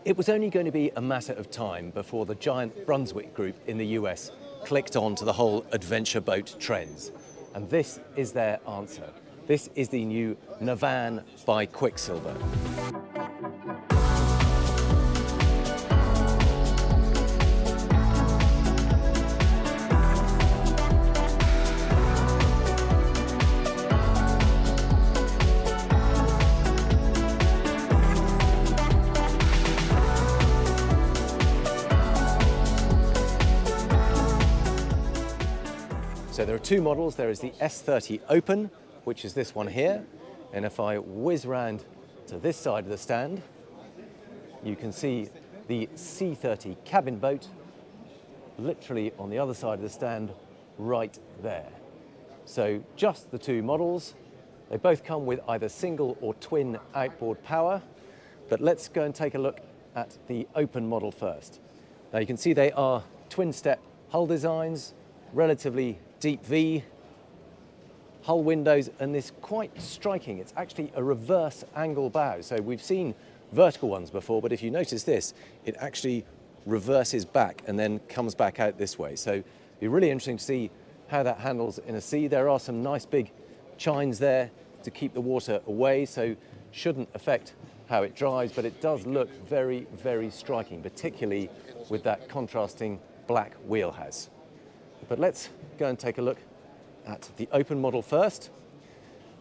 It was only going to be a matter of time before the giant Brunswick group in the US clicked on to the whole adventure boat trends. And this is their answer. This is the new Navan by Quicksilver. So there are two models. There is the S30 Open, which is this one here. And if I whiz round to this side of the stand, you can see the C30 cabin boat literally on the other side of the stand right there. So just the two models. They both come with either single or twin outboard power. But let's go and take a look at the Open model first. Now you can see they are twin-step hull designs, relatively deep V, hull windows, and this quite striking. It's actually a reverse angle bow. So we've seen vertical ones before, but if you notice this, it actually reverses back and then comes back out this way. So it'd be really interesting to see how that handles in a sea. There are some nice big chines there to keep the water away, so shouldn't affect how it drives, but it does look very, very striking, particularly with that contrasting black wheelhouse. But let's go and take a look at the Open model first.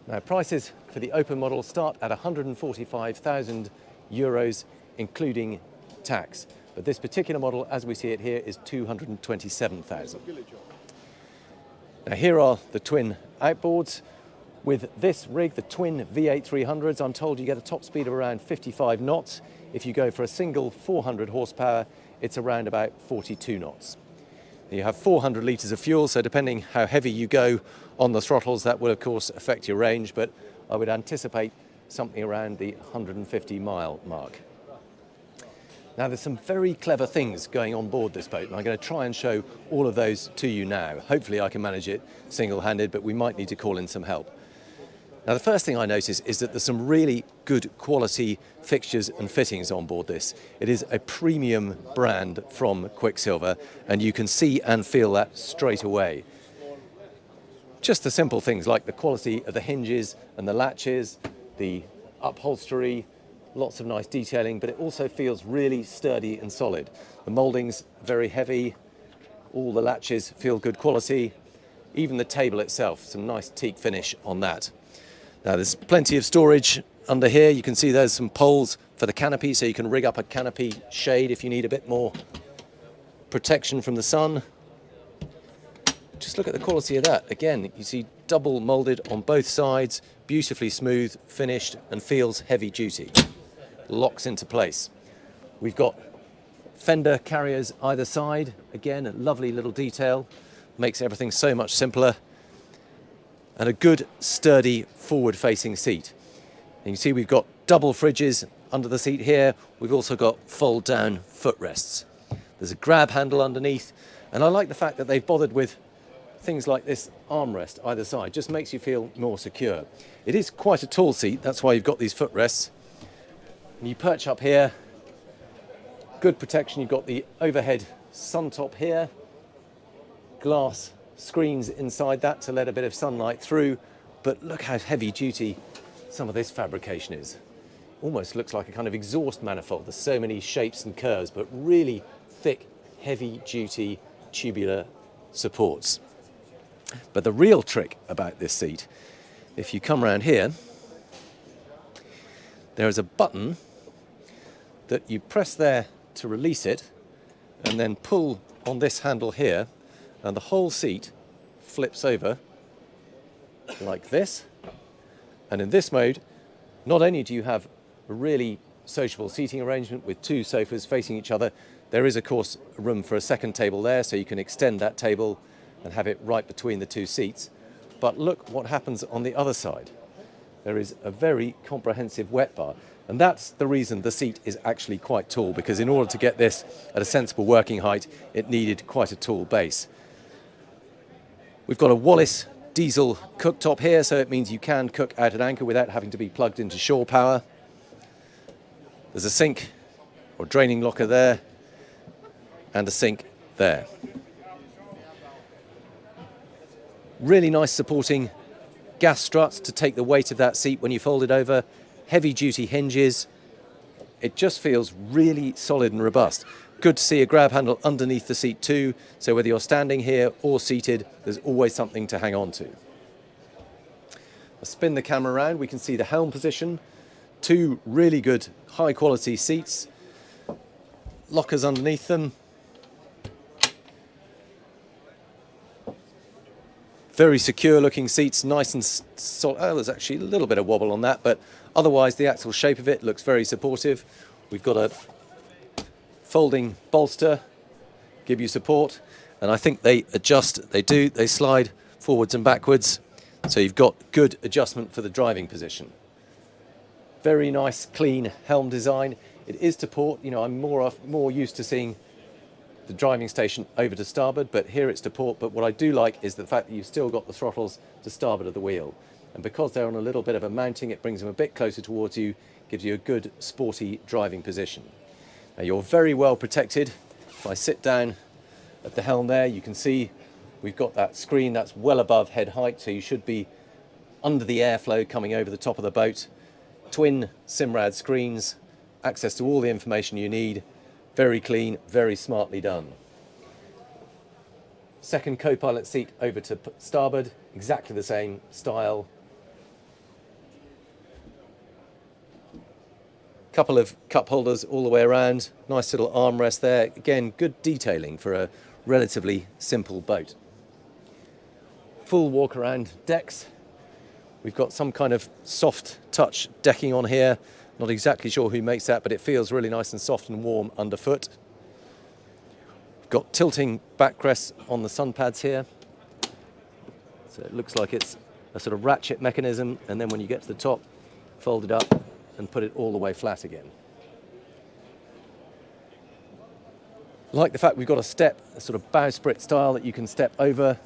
Now, prices for the Open model start at 145,000 euros, including tax. But this particular model, as we see it here, is 227,000. Now, here are the twin outboards. With this rig, the twin V8 300s, I'm told you get a top speed of around 55 knots. If you go for a single 400 horsepower, it's around about 42 knots. You have 400 litres of fuel, so depending how heavy you go on the throttles, that will of course affect your range, but I would anticipate something around the 150-mile mark. Now, there's some very clever things going on board this boat, and I'm going to try and show all of those to you now. Hopefully I can manage it single-handed, but we might need to call in some help. Now, the first thing I notice is that there's some really good quality fixtures and fittings on board this. It is a premium brand from Quicksilver, and you can see and feel that straight away. Just the simple things like the quality of the hinges and the latches, the upholstery, lots of nice detailing, but it also feels really sturdy and solid. The moulding's very heavy, all the latches feel good quality, even the table itself, some nice teak finish on that. Now, there's plenty of storage under here. You can see there's some poles for the canopy, so you can rig up a canopy shade if you need a bit more protection from the sun. Just look at the quality of that. Again, you see double molded on both sides, beautifully smooth, finished, and feels heavy duty. Locks into place. We've got fender carriers either side. Again, a lovely little detail. Makes everything so much simpler. And a good, sturdy, forward-facing seat. And you see we've got double fridges under the seat here. We've also got fold-down footrests. There's a grab handle underneath, and I like the fact that they've bothered with things like this armrest either side. Just makes you feel more secure. It is quite a tall seat, that's why you've got these footrests. And you perch up here, good protection. You've got the overhead sun top here, glass screens inside that to let a bit of sunlight through, but look how heavy duty some of this fabrication is. Almost looks like a kind of exhaust manifold. There's so many shapes and curves, but really thick, heavy duty tubular supports. But the real trick about this seat, if you come around here, there is a button that you press there to release it, and then pull on this handle here, and the whole seat flips over like this. And in this mode, not only do you have a really sociable seating arrangement with two sofas facing each other, there is of course room for a second table there, so you can extend that table and have it right between the two seats. But look what happens on the other side. There is a very comprehensive wet bar. And that's the reason the seat is actually quite tall, because in order to get this at a sensible working height, it needed quite a tall base. We've got a Wallace diesel cooktop here, so it means you can cook out at anchor without having to be plugged into shore power. There's a sink or draining locker there, and a sink there. Really nice supporting gas struts to take the weight of that seat when you fold it over. Heavy duty hinges. It just feels really solid and robust. Good to see a grab handle underneath the seat too, so whether you're standing here or seated, there's always something to hang on to. I'll spin the camera around, we can see the helm position. Two really good high quality seats. Lockers underneath them. Very secure looking seats, nice and solid. Oh, there's actually a little bit of wobble on that, but otherwise the actual shape of it looks very supportive. We've got a folding bolster, give you support, and I think they adjust, they slide forwards and backwards, so you've got good adjustment for the driving position. Very nice, clean helm design. It is to port, you know, I'm more used to seeing the driving station over to starboard, but here it's to port. But what I do like is the fact that you've still got the throttles to starboard of the wheel. And because they're on a little bit of a mounting, it brings them a bit closer towards you, gives you a good sporty driving position. Now you're very well protected. If I sit down at the helm there, you can see we've got that screen that's well above head height, so you should be under the airflow coming over the top of the boat. Twin Simrad screens, access to all the information you need. Very clean, very smartly done. Second co-pilot seat over to starboard, exactly the same style. Couple of cup holders all the way around, nice little armrest there. Again, good detailing for a relatively simple boat. Full walk around decks. We've got some kind of soft touch decking on here. Not exactly sure who makes that, but it feels really nice and soft and warm underfoot. We've got tilting backrests on the sun pads here. So it looks like it's a sort of ratchet mechanism, and then when you get to the top, fold it up and put it all the way flat again. Like the fact we've got a step, a sort of bowsprit style that you can step over.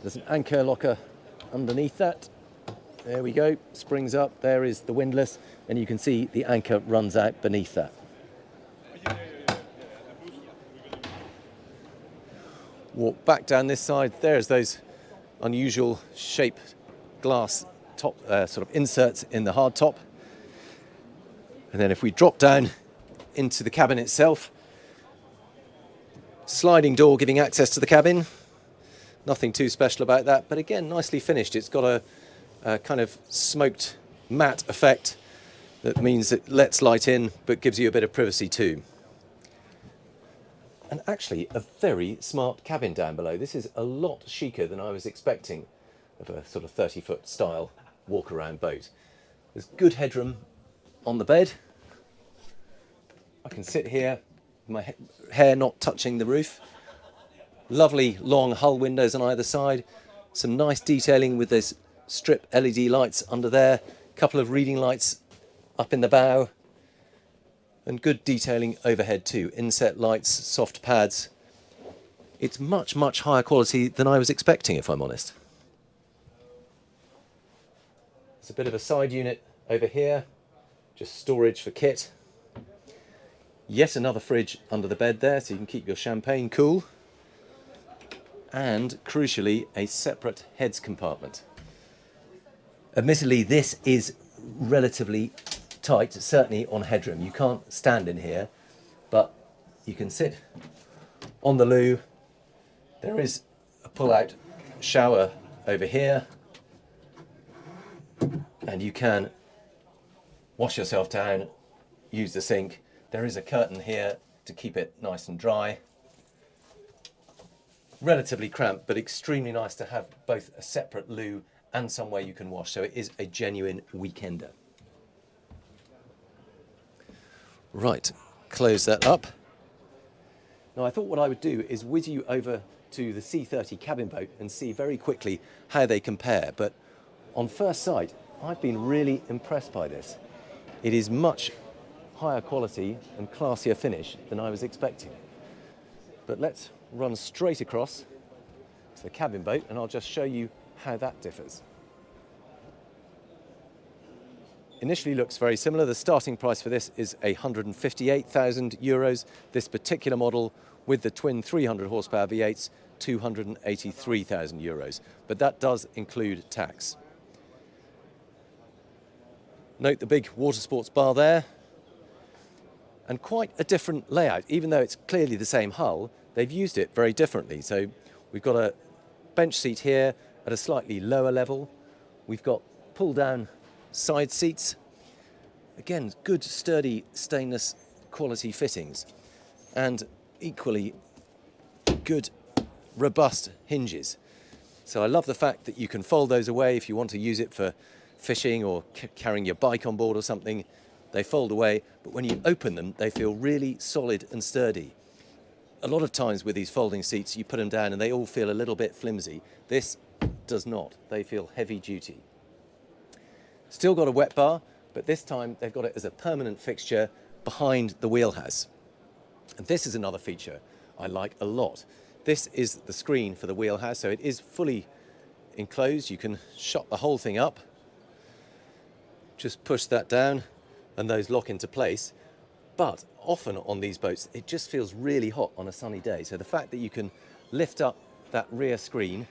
There's an anchor locker underneath that. There we go, springs up, there is the windlass, and you can see the anchor runs out beneath that. Walk back down this side, there's those unusual shaped glass top sort of inserts in the hard top. And then if we drop down into the cabin itself, sliding door giving access to the cabin. Nothing too special about that, but again, nicely finished. It's got a kind of smoked matte effect that means it lets light in but gives you a bit of privacy too. And actually a very smart cabin down below. This is a lot chicer than I was expecting of a sort of 30-foot style walk around boat. There's good headroom on the bed. I can sit here, my hair not touching the roof. Lovely long hull windows on either side. Some nice detailing with this strip LED lights under there, a couple of reading lights up in the bow, and good detailing overhead too. Inset lights, soft pads. It's much, much higher quality than I was expecting, if I'm honest. There's a bit of a side unit over here, just storage for kit. Yet another fridge under the bed there, so you can keep your champagne cool. And crucially, a separate heads compartment. Admittedly, this is relatively tight, certainly on headroom. You can't stand in here, but you can sit on the loo. There is a pull-out shower over here, and you can wash yourself down, use the sink. There is a curtain here to keep it nice and dry. Relatively cramped, but extremely nice to have both a separate loo and somewhere you can wash, so it is a genuine weekender. Right, close that up. Now I thought what I would do is whiz you over to the C30 cabin boat and see very quickly how they compare, but on first sight I've been really impressed by this. It is much higher quality and classier finish than I was expecting. But let's run straight across to the cabin boat and I'll just show you how that differs. initially looks very similar. The starting price for this is 158,000 euros. This particular model with the twin 300 horsepower V8s, 283,000 euros. But that does include tax. Note the big water sports bar there. And quite a different layout. Even though it's clearly the same hull, they've used it very differently. So we've got a bench seat here at a slightly lower level. We've got pull-down side seats. Again, good sturdy stainless quality fittings. And equally good robust hinges. So I love the fact that you can fold those away if you want to use it for fishing or carrying your bike on board or something. They fold away, but when you open them, they feel really solid and sturdy. A lot of times with these folding seats, you put them down and they all feel a little bit flimsy. This does not. They feel heavy duty. Still got a wet bar, but this time they've got it as a permanent fixture behind the wheelhouse. And this is another feature I like a lot. This is the screen for the wheelhouse, so it is fully enclosed. You can shut the whole thing up. Just push that down and those lock into place. But often on these boats, it just feels really hot on a sunny day. So the fact that you can lift up that rear screen,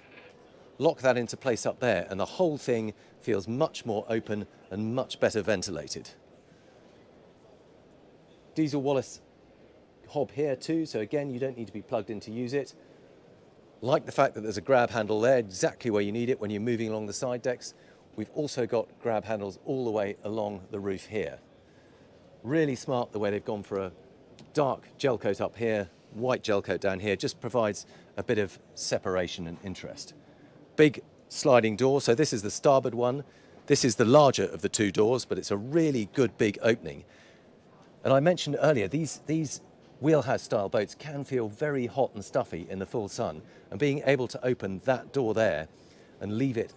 lock that into place up there, and the whole thing feels much more open and much better ventilated. Diesel Wallace hob here too, so again, you don't need to be plugged in to use it. Like the fact that there's a grab handle there, exactly where you need it when you're moving along the side decks. We've also got grab handles all the way along the roof here. Really smart the way they've gone for a dark gel coat up here, white gel coat down here, just provides a bit of separation and interest. Big sliding door, so this is the starboard one. This is the larger of the two doors, but it's a really good big opening. And I mentioned earlier, these wheelhouse style boats can feel very hot and stuffy in the full sun, and being able to open that door there and leave it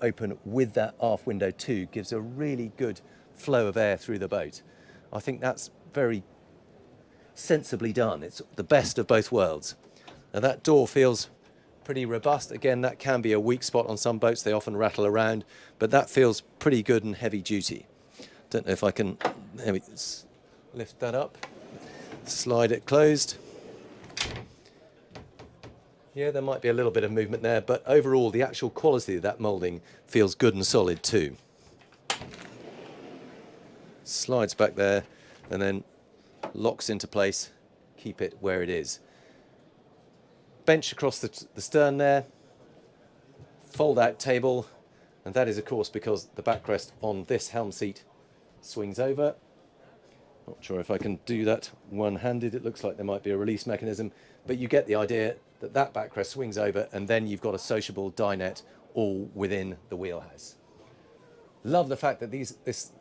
open with that aft window too gives a really good flow of air through the boat. I think that's very sensibly done. It's the best of both worlds. Now that door feels pretty robust. Again, that can be a weak spot on some boats. They often rattle around, but that feels pretty good and heavy duty. Don't know if I can lift that up, slide it closed. Yeah, there might be a little bit of movement there, but overall the actual quality of that moulding feels good and solid too. Slides back there and then locks into place, keep it where it is. Bench across the stern there, fold out table, and that is of course because the backrest on this helm seat swings over. Not sure if I can do that one-handed. It looks like there might be a release mechanism, but you get the idea that that backrest swings over and then you've got a sociable dinette all within the wheelhouse. Love the fact that this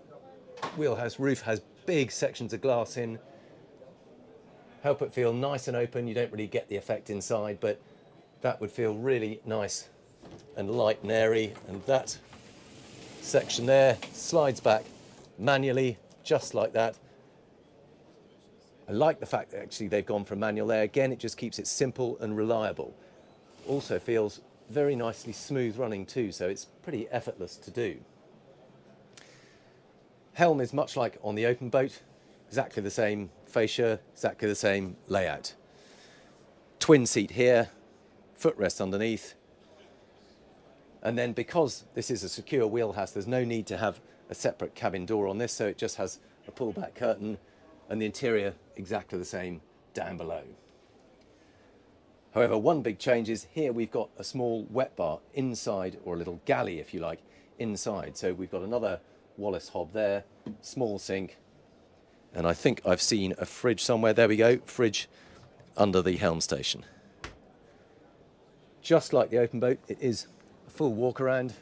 wheelhouse roof has big sections of glass in. Help it feel nice and open. You don't really get the effect inside, but that would feel really nice and light and airy. And that section there slides back manually, just like that. I like the fact that actually they've gone for manual there. Again, it just keeps it simple and reliable. Also feels very nicely smooth running too, so it's pretty effortless to do. Helm is much like on the open boat, exactly the same fascia, exactly the same layout. Twin seat here, footrest underneath. And then because this is a secure wheelhouse, there's no need to have a separate cabin door on this, so it just has a pull-back curtain and the interior exactly the same down below. However, one big change is here we've got a small wet bar inside, or a little galley if you like, inside. So we've got another Wallace hob there, small sink, and I think I've seen a fridge somewhere. There we go, fridge under the helm station. Just like the open boat, it is a full walk around.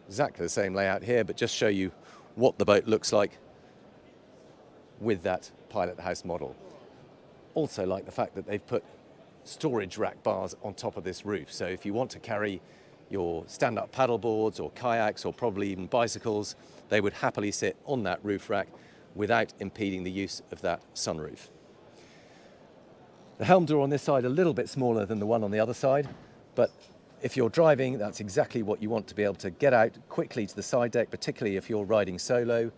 Exactly the same layout here, but just show you what the boat looks like with that Pilot House model. Also like the fact that they've put storage rack bars on top of this roof. So if you want to carry your stand-up paddle boards or kayaks or probably even bicycles, they would happily sit on that roof rack without impeding the use of that sunroof. The helm door on this side a little bit smaller than the one on the other side, but If you're driving, that's exactly what you want, to be able to get out quickly to the side deck, particularly if you're riding solo.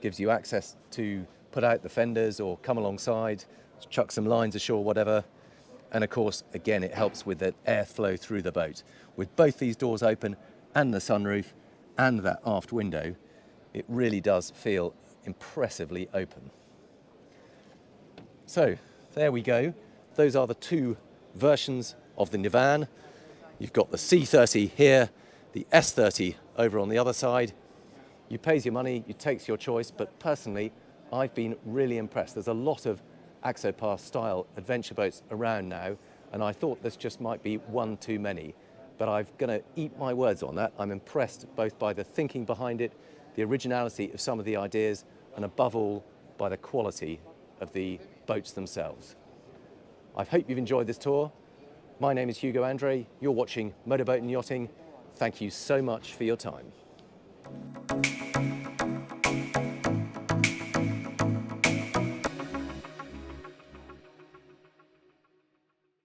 Gives you access to put out the fenders or come alongside, chuck some lines ashore, whatever. And of course, again, it helps with the airflow through the boat. With both these doors open and the sunroof and that aft window, it really does feel impressively open. So there we go. Those are the two versions of the Navan. You've got the C30 here, the S30 over on the other side. You pays your money, you takes your choice, but personally, I've been really impressed. There's a lot of Axopar style adventure boats around now, and I thought this just might be one too many, but I'm going to eat my words on that. I'm impressed both by the thinking behind it, the originality of some of the ideas, and above all, by the quality of the boats themselves. I hope you've enjoyed this tour. My name is Hugo Andreae. You're watching Motorboat and Yachting. Thank you so much for your time.